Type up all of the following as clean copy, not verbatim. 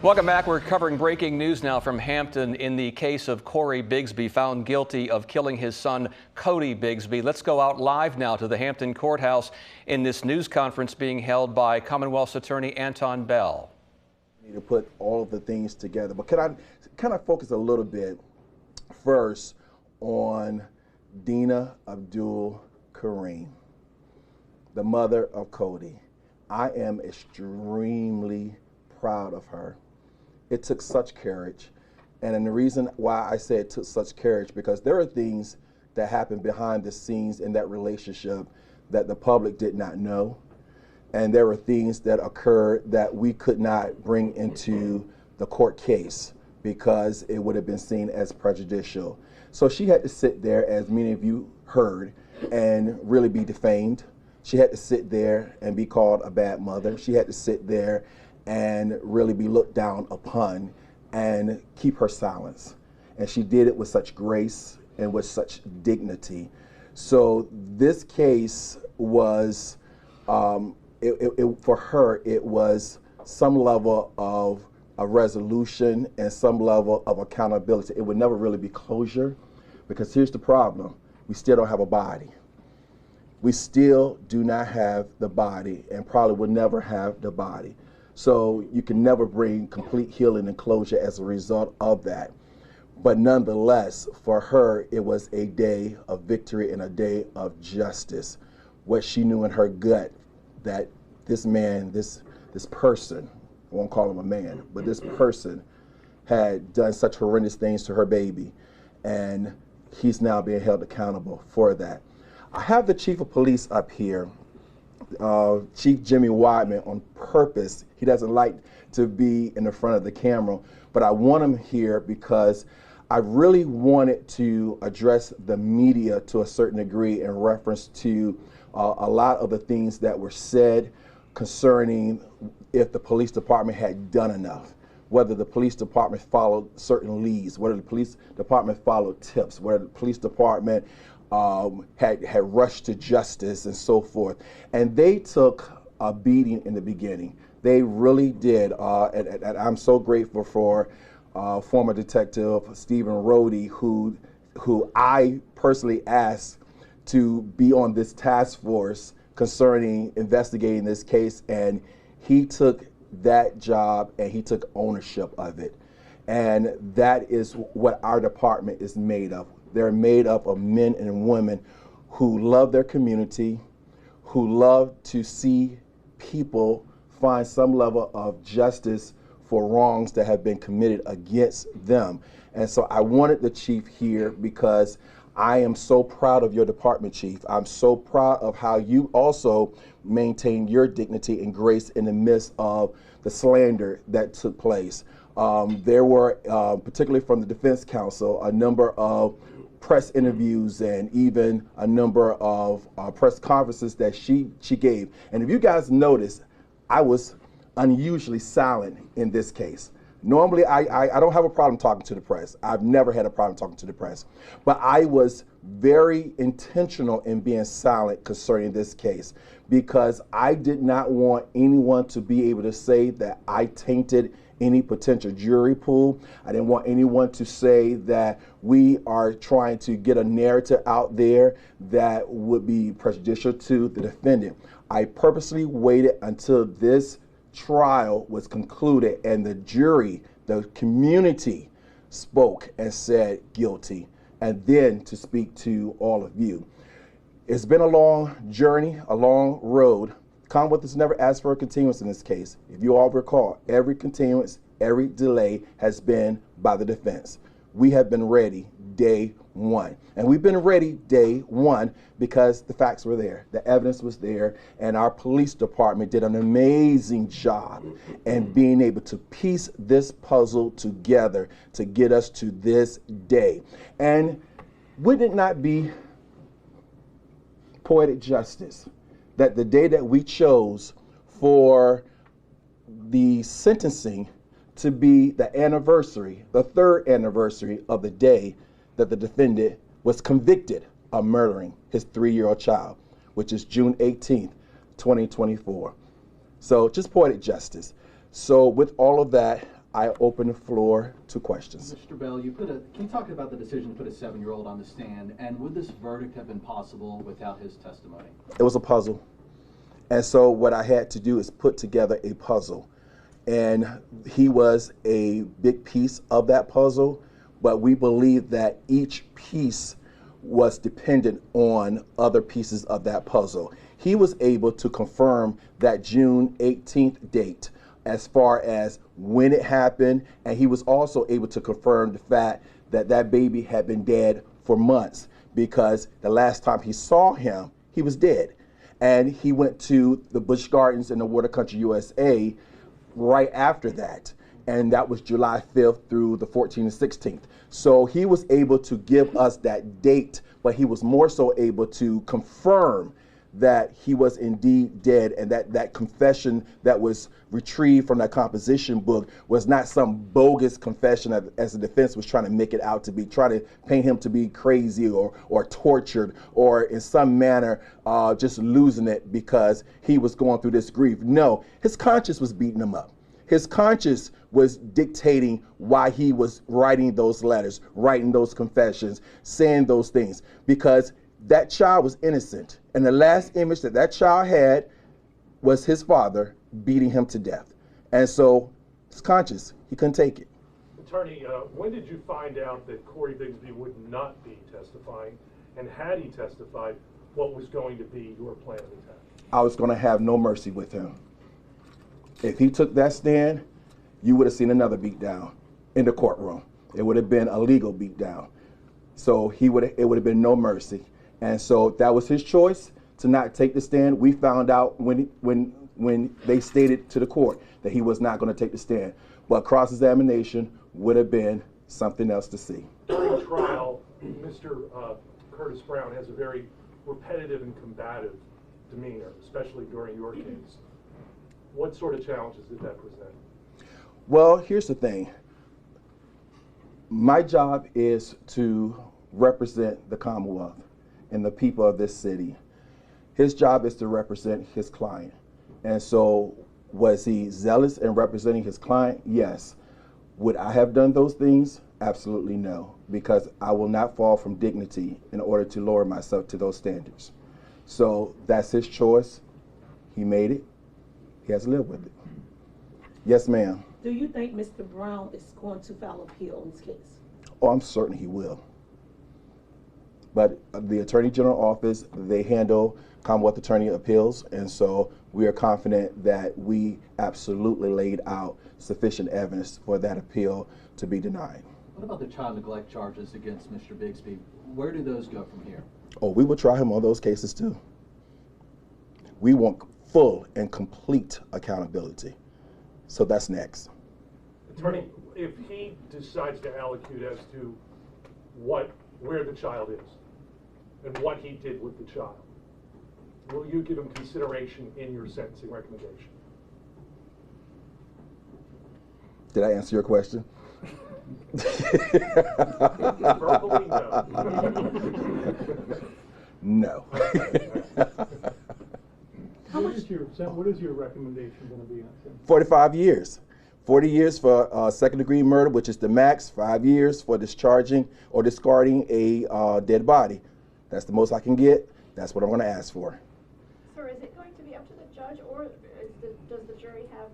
Welcome back. We're covering breaking news now from Hampton in the case of Cory Bigsby, found guilty of killing his son, Cory Bigsby. Let's go out live now to the Hampton courthouse in this news conference being held by Commonwealth's Attorney Anton Bell. We need to put all of the things together, but can I kind of focus a little bit first on Dina Abdul Kareem, the mother of Cody. I am extremely proud of her. It took such courage. And the reason why I say it took such courage, because there are things that happened behind the scenes in that relationship that the public did not know. And there were things that occurred that we could not bring into the court case because it would have been seen as prejudicial. So she had to sit there, as many of you heard, and really be defamed. She had to sit there and be called a bad mother. She had to sit there and really be looked down upon and keep her silence. And she did it with such grace and with such dignity. So this case was, for her, it was some level of a resolution and some level of accountability. It would never really be closure, because here's the problem. We still don't have a body. We still do not have the body, and probably will never have the body. So you can never bring complete healing and closure as a result of that. But nonetheless, for her, it was a day of victory and a day of justice. What she knew in her gut, that this man, this person, I won't call him a man, but this person had done such horrendous things to her baby, and he's now being held accountable for that. I have the chief of police up here, Chief Jimmy Weidman, on purpose. He doesn't like to be in the front of the camera, but I want him here because I really wanted to address the media to a certain degree in reference to a lot of the things that were said concerning if the police department had done enough, whether the police department followed certain leads, whether the police department followed tips, whether the police department had rushed to justice and so forth. And they took a beating in the beginning. They really did. And I'm so grateful for former Detective Stephen Rohde, who I personally asked to be on this task force concerning investigating this case. And he took that job and he took ownership of it. And that is what our department is made of. They're made up of men and women who love their community, who love to see people find some level of justice for wrongs that have been committed against them. And so I wanted the chief here because I am so proud of your department, Chief. I'm so proud of how you also maintain your dignity and grace in the midst of the slander that took place. There were, particularly from the Defense Counsel, a number of press interviews and even a number of press conferences that she gave. And if you guys notice, I was unusually silent in this case. Normally, I don't have a problem talking to the press. I've never had a problem talking to the press. But I was very intentional in being silent concerning this case because I did not want anyone to be able to say that I tainted any potential jury pool. I didn't want anyone to say that we are trying to get a narrative out there that would be prejudicial to the defendant. I purposely waited until this trial was concluded and the jury, the community, spoke and said guilty, and then to speak to all of you. It's been a long journey, a long road. Commonwealth has never asked for a continuance in this case. If you all recall, every continuance, every delay has been by the defense. We have been ready day one. And we've been ready day one because the facts were there, the evidence was there, and our police department did an amazing job in being able to piece this puzzle together to get us to this day. And would it not be poetic justice that the day that we chose for the sentencing to be the anniversary, the third anniversary of the day that the defendant was convicted of murdering his 3-year-old child, which is June 18th, 2024. So just poetic justice. So with all of that, I open the floor to questions. Mr. Bell, can you talk about the decision to put a 7-year-old on the stand, and would this verdict have been possible without his testimony? It was a puzzle. And so what I had to do is put together a puzzle. And he was a big piece of that puzzle, but we believe that each piece was dependent on other pieces of that puzzle. He was able to confirm that June 18th date as far as when it happened, and he was also able to confirm the fact that that baby had been dead for months, because the last time he saw him, he was dead. And he went to the Busch Gardens in the Water Country, USA right after that. And that was July 5th through the 14th and 16th. So he was able to give us that date, but he was more so able to confirm that he was indeed dead, and that confession that was retrieved from that composition book was not some bogus confession as the defense was trying to make it out to be, trying to paint him to be crazy or tortured or in some manner just losing it because he was going through this grief. No, his conscience was beating him up. His conscience was dictating why he was writing those letters, writing those confessions, saying those things, because that child was innocent. And the last image that that child had was his father beating him to death. And so his conscience, he couldn't take it. Attorney, when did you find out that Cory Bigsby would not be testifying? And had he testified, what was going to be your plan of attack? I was going to have no mercy with him. If he took that stand, you would have seen another beatdown in the courtroom. It would have been a legal beatdown. So it would have been no mercy. And so that was his choice to not take the stand. We found out when they stated to the court that he was not going to take the stand. But cross-examination would have been something else to see. During trial, Mr. Curtis Brown has a very repetitive and combative demeanor, especially during your case. What sort of challenges did that present? Well, here's the thing. My job is to represent the Commonwealth and the people of this city. His job is to represent his client. And so was he zealous in representing his client? Yes. Would I have done those things? Absolutely no, because I will not fall from dignity in order to lower myself to those standards. So that's his choice. He made it. He has to live with it. Yes, ma'am. Do you think Mr. Brown is going to file appeal in this case? Oh, I'm certain he will. But the Attorney General office, they handle Commonwealth Attorney appeals, and so we are confident that we absolutely laid out sufficient evidence for that appeal to be denied. What about the child neglect charges against Mr. Bigsby? Where do those go from here? Oh, we will try him on those cases too. We want full and complete accountability. So that's next. Attorney, if he decides to allocute as to where the child is and what he did with the child, will you give him consideration in your sentencing recommendation? Did I answer your question? Verbally, no. No. What is your recommendation going to be on him? 45 years. 40 years for second-degree murder, which is the max. 5 years for discharging or discarding a dead body. That's the most I can get. That's what I'm going to ask for. Sir, is it going to be up to the judge, or does the jury have a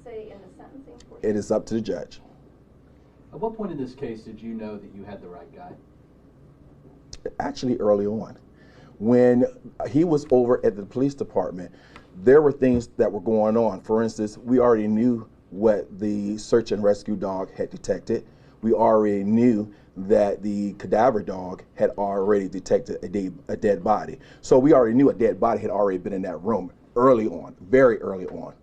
say in the sentencing portion? It is up to the judge. At what point in this case did you know that you had the right guy? Actually, early on. When he was over at the police department, there were things that were going on. For instance, we already knew what the search and rescue dog had detected. We already knew that the cadaver dog had already detected a dead body. So we already knew a dead body had already been in that room early on, very early on.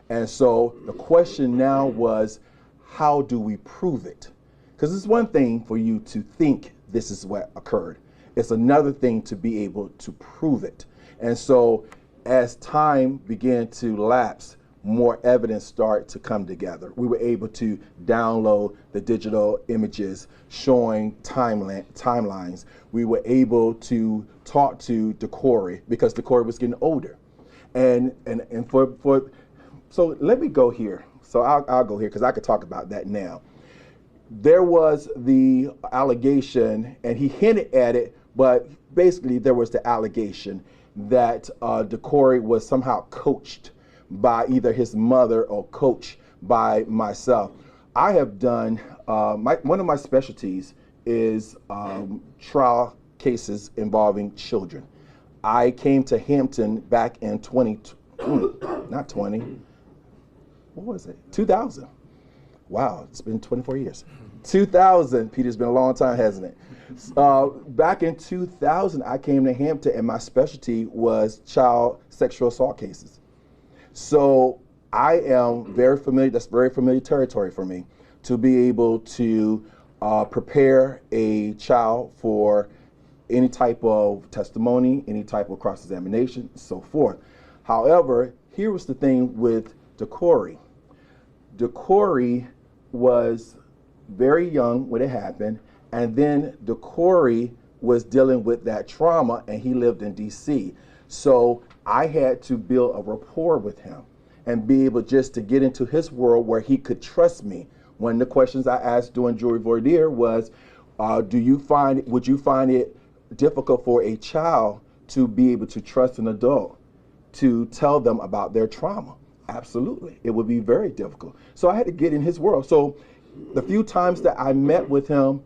And so the question now was, how do we prove it? Because it's one thing for you to think this is what occurred. It's another thing to be able to prove it. And so as time began to lapse, more evidence started to come together. We were able to download the digital images showing timelines. We were able to talk to Cory because Cory was getting older. So let me go here. So I'll go here because I could talk about that now. There was the allegation, and he hinted at it, but basically there was the allegation that Cory was somehow coached by either his mother or coached by myself. I have done, one of my specialties is trial cases involving children. I came to Hampton back in 2000. Wow, it's been 24 years. 2000, Peter, it's been a long time, hasn't it? Back in 2000, I came to Hampton and my specialty was child sexual assault cases. So I am very familiar, that's very familiar territory for me, to be able to prepare a child for any type of testimony, any type of cross-examination, so forth. However, here was the thing with Cory. Cory was very young when it happened, and then Cory was dealing with that trauma, and he lived in DC. So I had to build a rapport with him and be able just to get into his world where he could trust me. One of the questions I asked during jury voir dire was, would you find it difficult for a child to be able to trust an adult to tell them about their trauma? Absolutely, it would be very difficult. So I had to get in his world. So the few times that I met with him,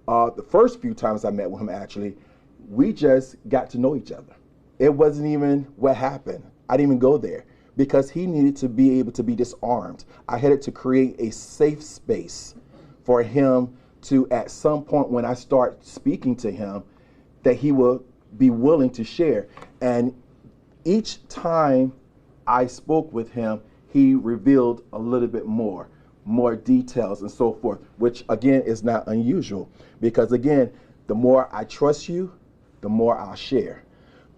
the first few times I met with him actually, we just got to know each other. It wasn't even what happened. I didn't even go there because he needed to be able to be disarmed. I had to create a safe space for him to, at some point when I start speaking to him, that he will be willing to share. And each time I spoke with him, he revealed a little bit more details and so forth, which again is not unusual because again, the more I trust you, the more I'll share.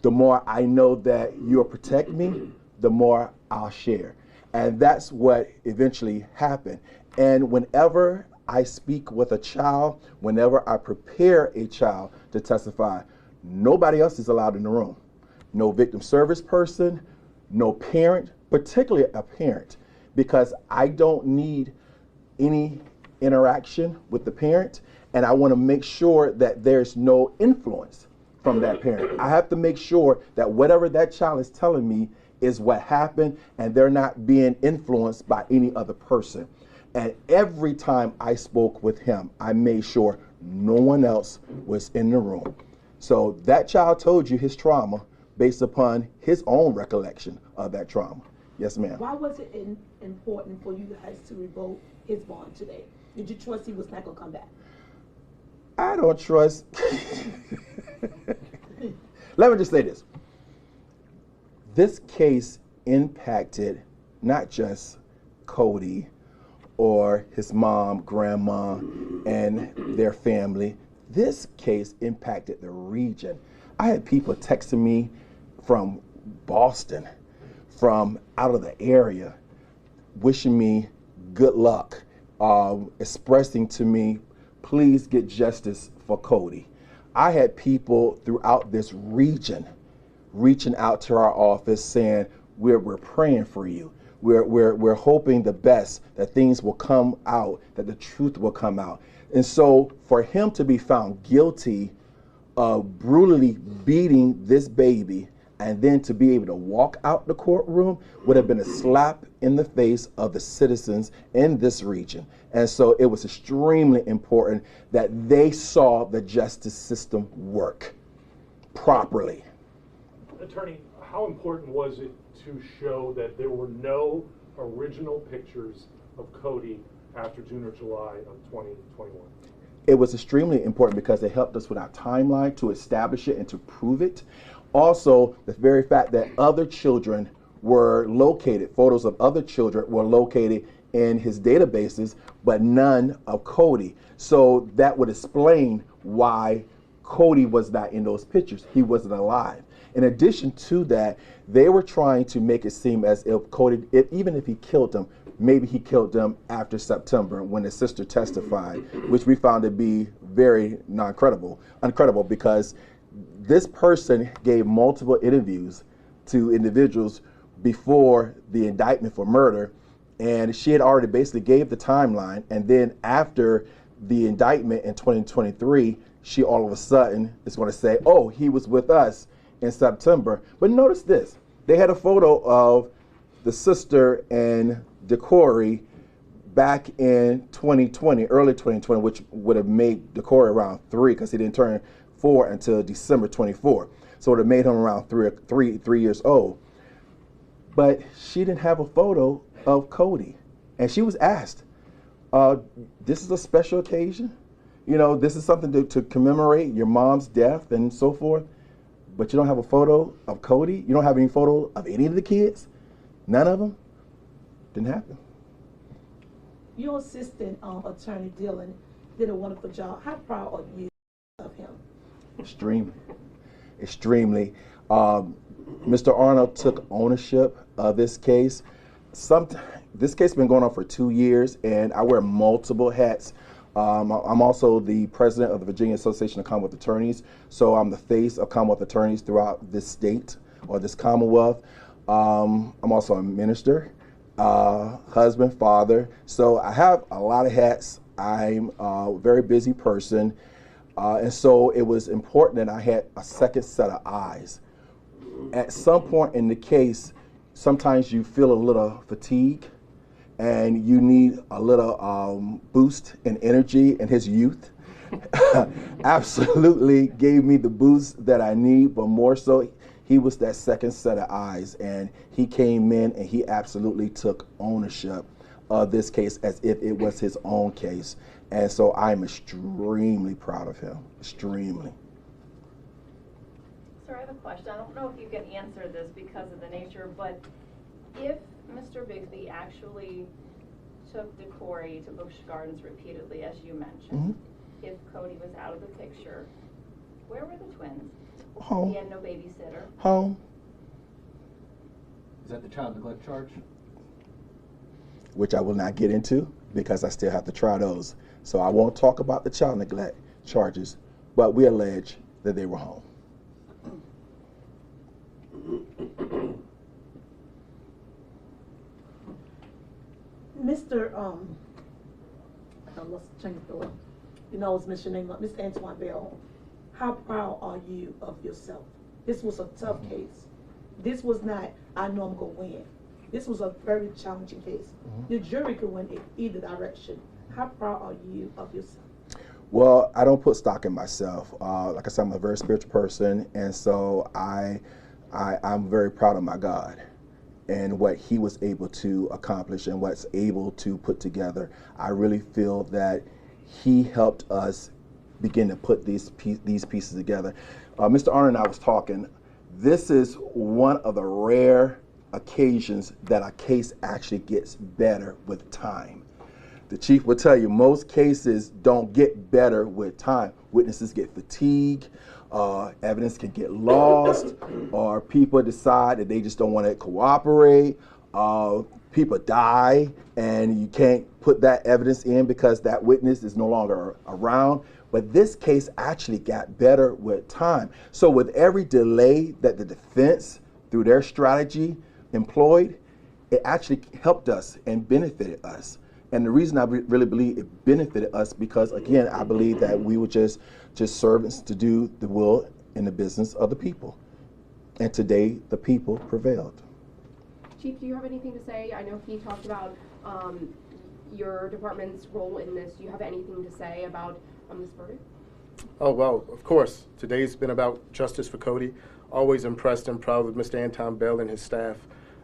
The more I know that you'll protect me, the more I'll share. And that's what eventually happened. And whenever I speak with a child, whenever I prepare a child to testify, nobody else is allowed in the room. No victim service person, no parent, particularly a parent, because I don't need any interaction with the parent, and I want to make sure that there's no influence from that parent. I have to make sure that whatever that child is telling me is what happened, and they're not being influenced by any other person. And every time I spoke with him, I made sure no one else was in the room. So that child told you his trauma based upon his own recollection of that trauma. Yes, ma'am. Why was it important for you guys to revoke his bond today? Did you trust he was not going to come back? I don't trust. Let me just say this. This case impacted not just Cody or his mom, grandma, and their family. This case impacted the region. I had people texting me from Boston, from out of the area, wishing me good luck, expressing to me, please get justice for Cody. I had people throughout this region reaching out to our office saying, we're praying for you. We're hoping the best, that things will come out, that the truth will come out. And so for him to be found guilty of brutally beating this baby and then to be able to walk out the courtroom would have been a slap in the face of the citizens in this region. And so it was extremely important that they saw the justice system work properly. Attorney, how important was it to show that there were no original pictures of Cody after June or July of 2021? It was extremely important because it helped us with our timeline to establish it and to prove it. Also, the very fact that other children were located, photos of other children were located in his databases, but none of Cody. So that would explain why Cody was not in those pictures. He wasn't alive. In addition to that, they were trying to make it seem as if Cody, even if he killed them, maybe he killed them after September when his sister testified, which we found to be very uncredible because this person gave multiple interviews to individuals before the indictment for murder, And she had already basically gave the timeline. And then after the indictment in 2023, she all of a sudden is going to say, oh, he was with us in September. But notice this. They had a photo of the sister and Cory back in 2020, early 2020, which would have made Cory around 3 because he didn't turn 4 until December 24. So it would have made him around three years old. But she didn't have a photo of Cody. And she was asked, this is a special occasion. You know, this is something to commemorate your mom's death and so forth. But you don't have a photo of Cody? You don't have any photo of any of the kids? None of them? Didn't happen. Your assistant attorney Dylan did a wonderful job. How proud are you of him? Extremely. Extremely. Mr. Arnold took ownership of this case. This case has been going on for 2 years, and I wear multiple hats. I'm also the president of the Virginia Association of Commonwealth Attorneys, so I'm the face of Commonwealth attorneys throughout this state or this Commonwealth. I'm also a minister, husband, father, so I have a lot of hats. I'm a very busy person, and so it was important that I had a second set of eyes. At some point in the case, sometimes you feel a little fatigue and you need a little boost in energy, and his youth absolutely gave me the boost that I need, but more so, he was that second set of eyes, and he came in and he absolutely took ownership of this case as if it was his own case. And so I'm extremely proud of him, extremely. Sir, I have a question. I don't know if you can answer this because of the nature, but if Mr. Bigsby actually took Cory to Busch Gardens repeatedly, as you mentioned, if Cody was out of the picture, where were the twins? Home. He had no babysitter. Home. Is that the child neglect charge? Which I will not get into because I still have to try those. So I won't talk about the child neglect charges, but we allege that they were home. Mr. Let's change the way. You know, I was mentioning Mr. Antoine Bell. How proud are you of yourself? This was a tough case. This was not our normal win. This was a very challenging case. The jury could win either direction. How proud are you of yourself? Well, I don't put stock in myself. Like I said, I'm a very spiritual person, and so I'm very proud of my God and what he was able to accomplish and what's able to put together. I really feel that he helped us begin to put these pieces together. Mr. Arnold and I was talking. This is one of the rare occasions that a case actually gets better with time. The chief will tell you most cases don't get better with time. Witnesses get fatigued, evidence can get lost, or people decide that they just don't want to cooperate. People die and you can't put that evidence in because that witness is no longer around. But this case actually got better with time. So with every delay that the defense, through their strategy, employed, it actually helped us and benefited us. And the reason I really believe it benefited us because, again, I believe that we were just servants to do the will and the business of the people. And today, the people prevailed. Chief, do you have anything to say? I know he talked about your department's role in this. Do you have anything to say about this verdict? Oh, well, of course. Today's been about justice for Cody. Always impressed and proud with Mr. Anton Bell and his staff.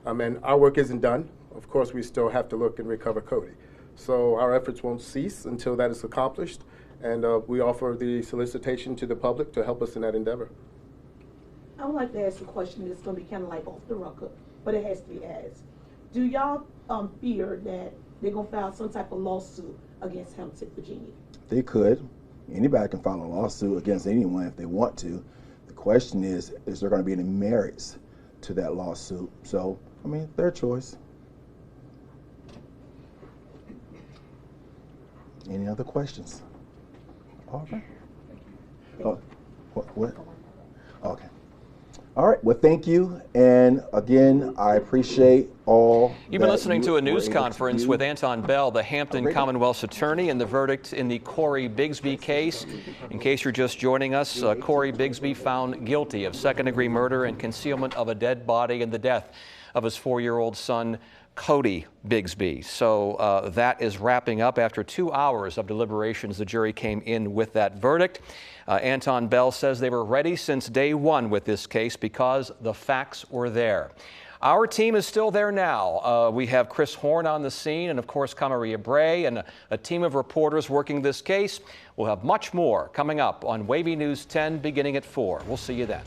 And our work isn't done. Of course, we still have to look and recover Cody. So our efforts won't cease until that is accomplished. And we offer the solicitation to the public to help us in that endeavor. I would like to ask a question that's going to be kind of like off the record, but it has to be asked. Do y'all fear that they're going to file some type of lawsuit against Hampton, Virginia? They could. Anybody can file a lawsuit against anyone if they want to. The question is there going to be any merits to that lawsuit? So, I mean, their choice. Any other questions? All right. Oh, what? Okay. All right. Well, thank you. And again, I appreciate all. You've been that listening you to a were news able to conference do. with Anton Bell, the Hampton Great. Commonwealth's attorney, and the verdict in the Cory Bigsby case. In case you're just joining us, Cory Bigsby found guilty of second-degree murder and concealment of a dead body and the death of his 4-year-old son, Cory Bigsby. So that is wrapping up. After 2 hours of deliberations, the jury came in with that verdict. Anton Bell says they were ready since day one with this case because the facts were there. Our team is still there now. We have Chris Horn on the scene and, of course, Camaria Bray and a team of reporters working this case. We'll have much more coming up on Wavy News 10 beginning at 4. We'll see you then.